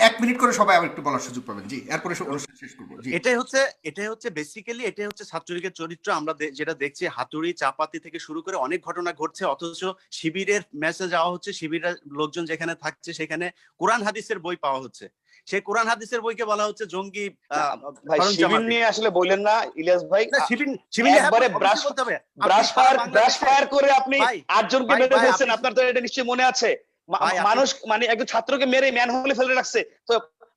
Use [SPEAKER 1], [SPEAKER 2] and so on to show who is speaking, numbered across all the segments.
[SPEAKER 1] এক মিনিট করে সবাই আবার একটু বলার সুযোগ পাবেন। জি, এরপরে অনুষ্ঠান শেষ করবো। জি,
[SPEAKER 2] এটাই হচ্ছে বেসিক্যালি এটাই হচ্ছে ছাত্রলীগের চরিত্র। আমরা যেটা দেখছি হাতুড়ি চাপাতি থেকে শুরু করে অনেক ঘটনা ঘটছে, অথচ শিবিরের মেসেজ যাওয়া হচ্ছে, শিবিরের লোকজন যেখানে থাকছে সেখানে কোরআন হাদিসের বই পাওয়া হচ্ছে, সেই কোরআন হাদিসের বইকে বলা হচ্ছে জঙ্গি।
[SPEAKER 3] ভাই শিবির নিয়ে আসলে বললেন না ইলিয়াস ভাই, একবারে ব্রাশ ফায়ার করে আপনি 8 জনকে মেরে ফেলছেন, আপনার তো এটা নিশ্চয়ই মনে আছে। মানুষ মানে একজন ছাত্রকে মেরে ম্যানহোলে ফেলে রাখছে। তো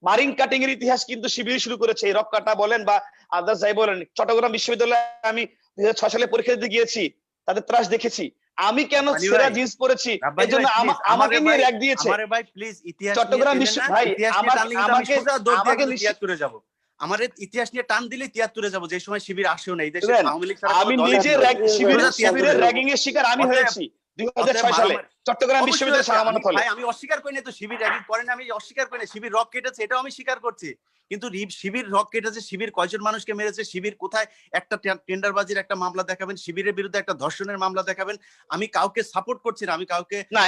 [SPEAKER 3] মারিং কাটিং এর ইতিহাস কিন্তু শিবির শুরু করেছে। এই রক কাটা বলেন বা আদার্স যাই বলেন, চট্টগ্রাম বিশ্ববিদ্যালয়ে আমি 2006 সালে পরীক্ষা দিতে গিয়েছি, তাদের ত্রাস দেখেছি। আমি কেন সেরা জিন্স পরেছি এর জন্য আমাকে নিয়ে র‍্যাক দিয়েছে।
[SPEAKER 2] আমারে ভাই প্লিজ ইতিহাস
[SPEAKER 3] চট্টগ্রাম বিশ্ব ভাই আমাকে
[SPEAKER 2] নিশ্চিত করে যাব। আমার ইতিহাস নিয়ে টান দিলে 73 যাব, যে সময় শিবির আসেও না এই দেশে। আওয়ামী লীগ
[SPEAKER 3] আমি নিজে শিবিরের র‍্যাগিং এর শিকার আমি হয়েছি 2006 সালে চট্টগ্রাম বিশ্ববিদ্যালয়ের সামান্য ফলে।
[SPEAKER 2] ভাই আমি অস্বীকার করি না তো শিবির র‍্যাগিং করে না, আমি অস্বীকার করি না। শিবির রক কেটেছে, এটাও আমি স্বীকার করছি, কিন্তু শিবির রক কেটেছে, শিবির কয়জন মানুষকে মেরেছে, শিবির কোথায় একটা টেন্ডারবাজির একটা মামলা দেখাবেন, শিবিরের বিরুদ্ধে একটা ধর্ষণের মামলা দেখাবেন। আমি কাউকে সাপোর্ট করছি না, আমি কাউকে
[SPEAKER 3] না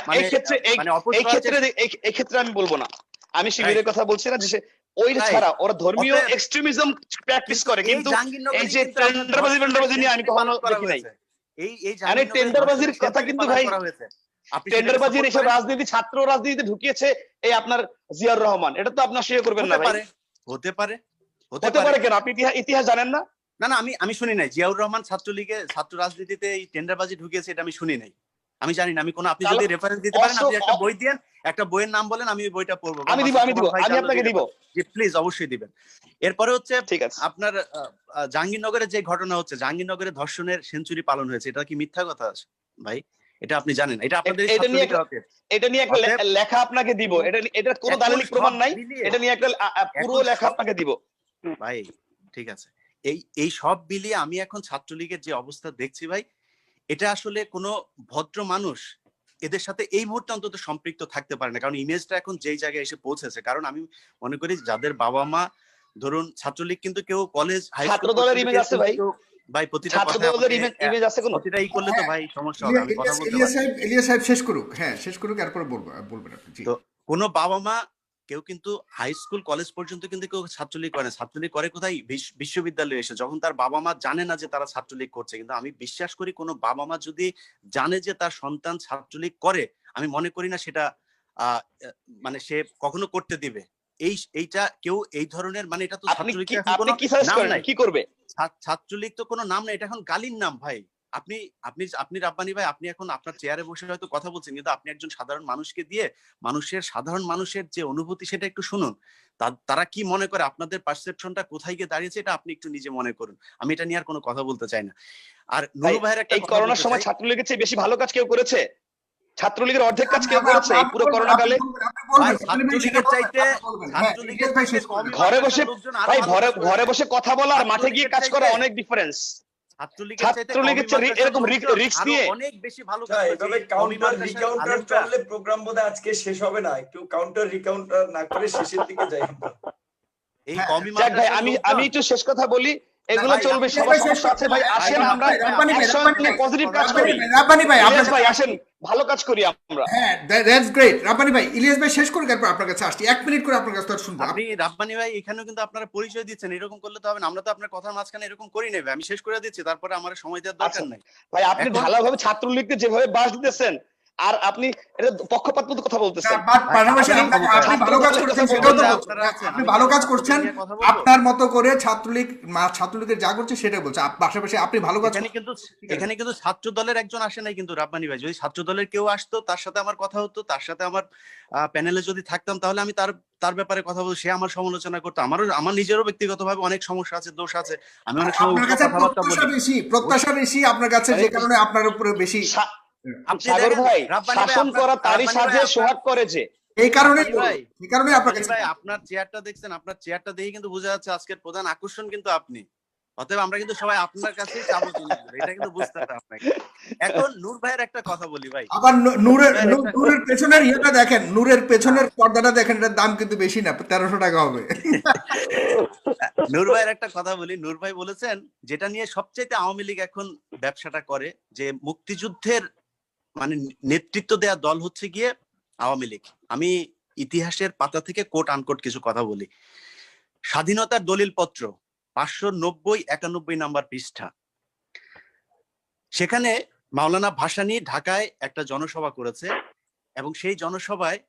[SPEAKER 3] এই ক্ষেত্রে আমি বলবো না। আমি শিবিরের কথা বলছি না, যে ওই ছাড়া ওরা ধর্মীয় এক্সট্রিমিজম প্র্যাকটিস করে, কিন্তু এই যে টেন্ডারবাজি নিয়ে আমি কখনো দেখি নাই। এই টেন্ডারবাজির কথা কিন্তু ভাই, টেন্ডারবাজির এসব রাজনীতি ছাত্র রাজনীতিতে ঢুকিয়েছে এই আপনার জিয়াউর রহমান, এটা তো আপনি অস্বীকার করবেন না ভাই।
[SPEAKER 2] হতে পারে
[SPEAKER 3] কেন? আপনি ইতিহাস জানেন না?
[SPEAKER 2] না আমি শুনি নাই জিয়াউর রহমান ছাত্রলীগে ছাত্র রাজনীতিতে এই টেন্ডারবাজি ঢুকিয়েছে, এটা আমি শুনি নাই, আমি জানি না। আমি কোন, আপনি যদি রেফারেন্স দিতে পারেন, আপনি একটা বই দেন, একটা বইয়ের নাম বলেন, আমি ওই বইটা পড়বো।
[SPEAKER 3] আমি আপনাকে দিব।
[SPEAKER 2] জি প্লিজ, অবশ্যই দিবেন। এরপরে হচ্ছে আপনার জাহাঙ্গীরনগরে যে ঘটনা হচ্ছে, জাহাঙ্গীরনগরে ধর্ষণের সেঞ্চুরি পালন হয়েছে, এটা কি মিথ্যা কথা ভাই? এটা আপনি জানেন? এটা আপনাদের
[SPEAKER 3] এটা নিয়ে একটা লেখা আপনাকে দিব। এটা কোনো দালিলিক প্রমাণ নাই, এটা নিয়ে একটা পুরো লেখা আপনাকে দিব
[SPEAKER 2] ভাই। ঠিক আছে, এই সব মিলিয়ে আমি এখন ছাত্রলীগের যে অবস্থা দেখছি ভাই, এটা আসলে কোনো ভদ্র মানুষ এদের সাথে এই মুহূর্তে অন্তত সম্পৃক্ত থাকতে পারে না, কারণ ইমেজটা এখন যেই জায়গায় এসে পৌঁছেছে। কারণ আমি মনে করি যাদের বাবা মা ধরুন ছাত্রলীগ, কিন্তু কেউ কলেজ হাই স্কুল দলের ইমেজ আছে ভাই প্রতিটা
[SPEAKER 3] ছাত্রদলের ইমেজ আছে, কোনো
[SPEAKER 2] প্রতিটাই করলে তো ভাই সমস্যা হবে। আমি কথা বলতে
[SPEAKER 1] ইলিয়াস সাহেব শেষ করুক, হ্যাঁ শেষ করুক, এরপর বলবেন আপনি। জি,
[SPEAKER 2] তো কোনো বাবা মা কেউ কিন্তু হাই স্কুল কলেজ পর্যন্ত কিন্তু কেউ ছাত্রলীগ করে না। ছাত্রলীগ করে কোথায়? বিশ্ববিদ্যালয়ে এসে, যখন তার বাবা মা জানে না যে তারা ছাত্রলীগ করছে। কিন্তু আমি বিশ্বাস করি কোনো বাবা মা যদি জানে যে তার সন্তান ছাত্রলীগ করে, আমি মনে করি না সেটা মানে সে কখনো করতে দিবে। এইটা কেউ এই ধরনের, মানে এটা তো ছাত্রলীগ
[SPEAKER 3] কি করবে?
[SPEAKER 2] ছাত্রলীগ তো কোনো নাম না, এটা এখন গালির নাম ভাই। আপনি রাব্বানী ভাই, আপনি এখন আপনার চেয়ারে বসে হয়তো কথা বলছেন, কিন্তু আপনি একজন সাধারণ মানুষকে দিয়ে সাধারণ মানুষের যে অনুভূতি সেটা একটু শুনুন। তারা কি মনে করে, আপনাদের পারসেপশনটা কোথায় গিয়ে দাঁড়িয়েছে, এটা আপনি একটু নিজে মনে করুন। আমি এটা নিয়ে আর কোনো কথা বলতে চাই না। আর নুরু ভাইয়ের একটা,
[SPEAKER 3] এই করোনার সময় ছাত্রলীগের চেয়ে বেশি ভালো কাজ কেউ করেছে? ছাত্রলীগের অর্ধেক কাজ কেউ করেছে এই পুরো করোনা কালে? ঘরে বসে কথা বলা আর মাঠে গিয়ে কাজ করা অনেক ডিফারেন্স। ছাত্রলীগের চেয়ে এরকম রিস্ক নিয়ে
[SPEAKER 2] অনেক বেশি ভালো
[SPEAKER 4] কাজ। এভাবে কাউন্টার রিকাউন্টার চললে প্রোগ্রাম বোধহয় আজকে শেষ হবে না। একটু কাউন্টার রিকাউন্টার না করে শেষের দিকে যাই আমরা।
[SPEAKER 2] এই কমি
[SPEAKER 3] ভাই আমি একটু শেষ কথা বলি, এগুলো চলবে, সবার সমস্যা আছে ভাই। আসেন আমরা একসঙ্গে পজিটিভ কাজ করি। রাব্বানী ভাই আসেন, ভালো কাজ করি আমরা।
[SPEAKER 1] হ্যাঁ, দ্যাটস গ্রেট। রাব্বানী ভাই, ইলিয়াস ভাই শেষ করুন, তারপর আপনার কাছে আসছি। 1 মিনিট করে আপনার কাছে শুনবো।
[SPEAKER 2] আপনি রাব্বানী ভাই এখানেও কিন্তু আপনারা পরিচয় দিচ্ছেন, এরকম করলে তো হবে না। আমরা তো আপনার কথার মাঝখানে এরকম করি নাই ভাই, আমি শেষ করে দিচ্ছি, তারপরে আমার সময় দেওয়ার দরকার নাই
[SPEAKER 3] ভাই। আপনি ভালোভাবে ছাত্রলীগকে যেভাবে বাস দিতেছেন, আর আপনি এটা পক্ষপাতমূলক কথা বলতেছেন।
[SPEAKER 1] পাশাপাশি আপনি ভালো কাজ করছেন, সেটাও তো বলছেন। আপনি ভালো কাজ করছেন, আপনার মতো করে ছাত্রলীগের যা করছে সেটাই বলছে। পাশাপাশি আপনি ভালো কাজ,
[SPEAKER 2] এখানে কিন্তু ছাত্র দলের একজন আসে নাই কিন্তু রাব্বানী ভাই। যদি ছাত্র দলের কেউ আসতো, তার সাথে আমার কথা হতো, তার সাথে আমার প্যানেলে যদি থাকতাম, তাহলে আমি তার ব্যাপারে কথা বলবো, সে আমার সমালোচনা করতো। আমার নিজেরও ব্যক্তিগতভাবে অনেক সমস্যা আছে, দোষ আছে। আমি অনেক সময়
[SPEAKER 1] প্রত্যাশা বেশি আপনার কাছে, যে কারণে আপনার উপরে বেশি।
[SPEAKER 3] সাগর ভাই, শাসন করা তারই সাথে সোহাগ করেছে,
[SPEAKER 1] এই কারণে
[SPEAKER 2] আপনার চেয়ারটা দেখছেন, আপনার চেয়ারটা দেখে কিন্তু বোঝা যাচ্ছে আজকের প্রধান আকর্ষণ কিন্তু আপনি। অতএব আমরা কিন্তু সবাই আপনার কাছেই যাবো, এটা কিন্তু বুঝতে হবে আপনাকে। এখন নূর ভাইয়ের একটা কথা বলি ভাই,
[SPEAKER 1] আবার নূরের পেছনের ইয়েটা দেখেন, নূরের পেছনের পর্দাটা দেখেন, এটার দাম কিন্তু বেশি না, 1300 টাকা হবে।
[SPEAKER 2] নূর ভাইয়ের একটা কথা বলি, নূর ভাই বলেছেন যেটা নিয়ে সবচেয়ে আওয়ামী লীগ এখন ব্যবসাটা করে, যে মুক্তিযুদ্ধের মানে নেতৃত্ব দেয়া দল হচ্ছে গিয়ে আওয়ামী লীগ। আমি ইতিহাসের পাতা থেকে কোট আনকোট কিছু কথা বলি। স্বাধীনতার দলিলপত্র 590-91 নাম্বার পৃষ্ঠা। সেখানে মাওলানা ভাসানী ঢাকায় একটা জনসভা করেছে এবং সেই জনসভায়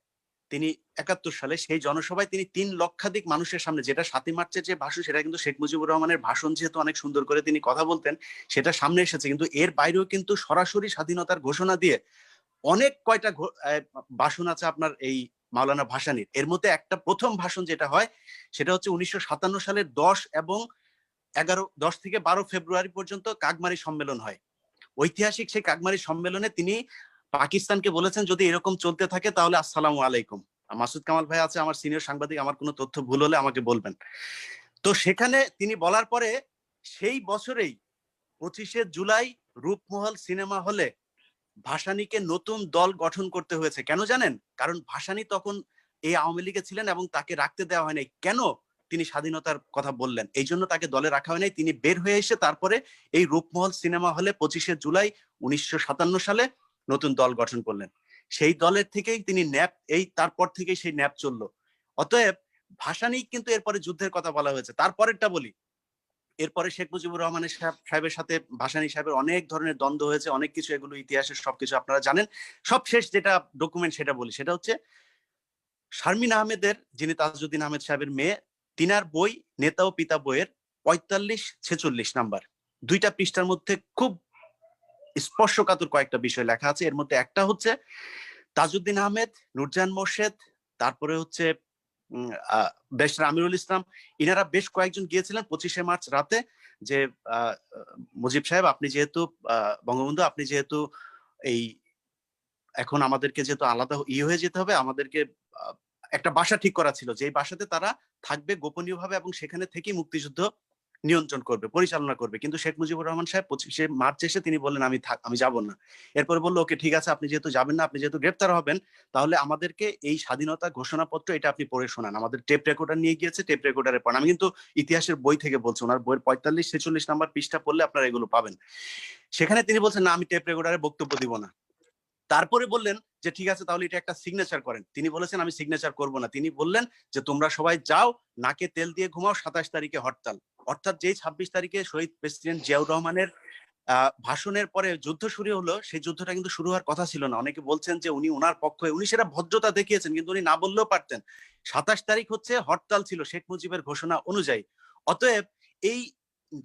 [SPEAKER 2] তিনি 71 সালে সেই জনসভায় তিনি 3 লক্ষাধিক মানুষের সামনে, যেটা 7ই মার্চের যে ভাষণ সেটা কিন্তু শেখ মুজিবুর রহমানের ভাষণ, যেহেতু অনেক সুন্দর করে তিনি কথা বলতেন সেটা সামনে এসেছে, কিন্তু এর বাইরেও কিন্তু সরাসরি স্বাধীনতার ঘোষণা দিয়ে অনেক কয়টা ভাষণ আছে আপনার এই মাওলানা ভাসানীর। এর মধ্যে একটা প্রথম ভাষণ যেটা হয় সেটা হচ্ছে 1957 সালের 10 থেকে 12 ফেব্রুয়ারি পর্যন্ত কাকমারি সম্মেলন হয়। ঐতিহাসিক সেই কাকমারি সম্মেলনে তিনি পাকিস্তানকে বলেছেন যদি এরকম চলতে থাকে তাহলে আসসালামু আলাইকুম। মাসুদ কামাল ভাই আছে আমার সিনিয়র সাংবাদিক, আমার কোনো তথ্য ভুল হলে আমাকে বলবেন। তো সেখানে তিনি বলার পরে সেই বছরেই 25শে জুলাই রূপমহল সিনেমা হলে ভাসানীকে নতুন দল গঠন করতে হয়েছে। কেন জানেন? কারণ ভাসানী তখন এই আওয়ামী লীগে ছিলেন এবং তাকে রাখতে দেওয়া হয় নাই। কেন? তিনি স্বাধীনতার কথা বললেন, এই জন্য তাকে দলে রাখা হয় নাই। তিনি বের হয়ে এসে তারপরে এই রূপমহল সিনেমা হলে 25শে জুলাই 1957 সালে নতুন দল গঠন করলেন। সেই দলের থেকেই তিনি ন্যাপ, এই তারপর থেকেই সেই ন্যাপ চললো। অতএব ভাসানী কিন্তু এরপরে যুদ্ধের কথা বলা হয়েছে। তারপরেরটা বলি, এরপরে শেখ মুজিবুর রহমানের সাহেবের সাথে ভাসানী সাহেবের অনেক ধরনের দ্বন্দ্ব হয়েছে, অনেক কিছু, এগুলো ইতিহাসের সবকিছু আপনারা জানেন। সবশেষ যেটা ডকুমেন্ট সেটা বলি, সেটা হচ্ছে শারমিন আহমেদের, যিনি তাজউদ্দিন আহমেদ সাহেবের মেয়ে, তিনার বই নেতা ও পিতা বইয়ের 45-46 নাম্বার 2টা পৃষ্ঠার মধ্যে খুব স্পর্শকাতর কয়েকটা বিষয় লেখা আছে। এর মধ্যে একটা হচ্ছে তাজউদ্দিন আহমেদ, নূরজাহান মোর্শেদ, তারপরে হচ্ছে ব্যারিস্টার আমিরুল ইসলাম, ইনারা বেশ কয়েকজন গিয়েছিলেন 25শে মার্চ রাতে যে মুজিব সাহেব আপনি যেহেতু বঙ্গবন্ধু আপনি যেহেতু এই এখন আমাদেরকে যেহেতু আলাদা হয়ে যেতে হবে, আমাদেরকে একটা বাসা ঠিক করা ছিল যে বাসাতে তারা থাকবে গোপনীয়ভাবে এবং সেখানে থেকেই মুক্তিযুদ্ধ নিয়ন্ত্রণ করবে, পরিচালনা করবে। কিন্তু শেখ মুজিবুর রহমান সাহেব 25শে মার্চ এসে তিনি বললেন আমি যাব না। এরপরে বললো ওকে ঠিক আছে, আপনি যেহেতু যাবেন না, আপনি যেহেতু গ্রেপ্তার হবেন, তাহলে আমাদেরকে এই স্বাধীনতা ঘোষণাপত্র এটা আপনি পড়ে শোনান। আমাদের টেপ রেকর্ডার নিয়ে গিয়েছে, টেপ রেকর্ডারে পড়েন। আমি কিন্তু ইতিহাসের বই থেকে বলছি, ওনার বইয়ের 45-46 নাম্বার পৃষ্ঠা পড়লে আপনারা এগুলো পাবেন। সেখানে তিনি বলছেন না আমি টেপ রেকর্ডারে বক্তব্য দিব না। তারপরে বললেন যে ঠিক আছে তাহলে এটা একটা সিগনেচার করেন। তিনি বলেছেন আমি সিগনেচার করব না। তিনি বললেন যে তোমরা সবাই যাও, নাকে তেল দিয়ে ঘুমাও, 27 তারিখে হরতাল। অর্থাৎ যেই 26 তারিখে শহীদ প্রেসিডেন্ট জিয়াউর রহমানের ভাষণের পরে যুদ্ধ শুরু হলো, সেই যুদ্ধটা কিন্তু শুরু হওয়ার কথা ছিল না। অনেকে বলছেন যে উনি ওনার পক্ষে, উনি সেটা ভদ্রতা দেখিয়েছেন, কিন্তু উনি না বললেও পারতেন। 27 তারিখ হচ্ছে হরতাল ছিল শেখ মুজিবের ঘোষণা অনুযায়ী। অতএব এই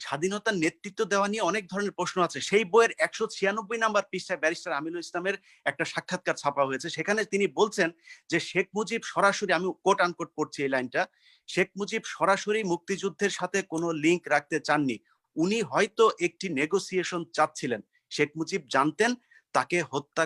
[SPEAKER 2] স্বাধীনতার নেতৃত্ব দেওয়া নিয়ে অনেক ধরনের প্রশ্ন আছে। সেই বইয়ের 196 নাম্বার পৃষ্ঠায় ব্যারিস্টার আমিনুল ইসলামের একটা সাক্ষাৎকার ছাপা হয়েছে। সেখানে তিনি বলছেন যে শেখ মুজিব সরাসরি, আমি কোট আনকোট পড়ছি এই লাইনটা, শেখ মুজিব সরাসরি মুক্তিযুদ্ধের সাথে কোনো লিঙ্ক রাখতে চাননি। উনি হয়তো একটি নেগোসিয়েশন চাচ্ছিলেন। শেখ মুজিব জানতেন তাকে হত্যা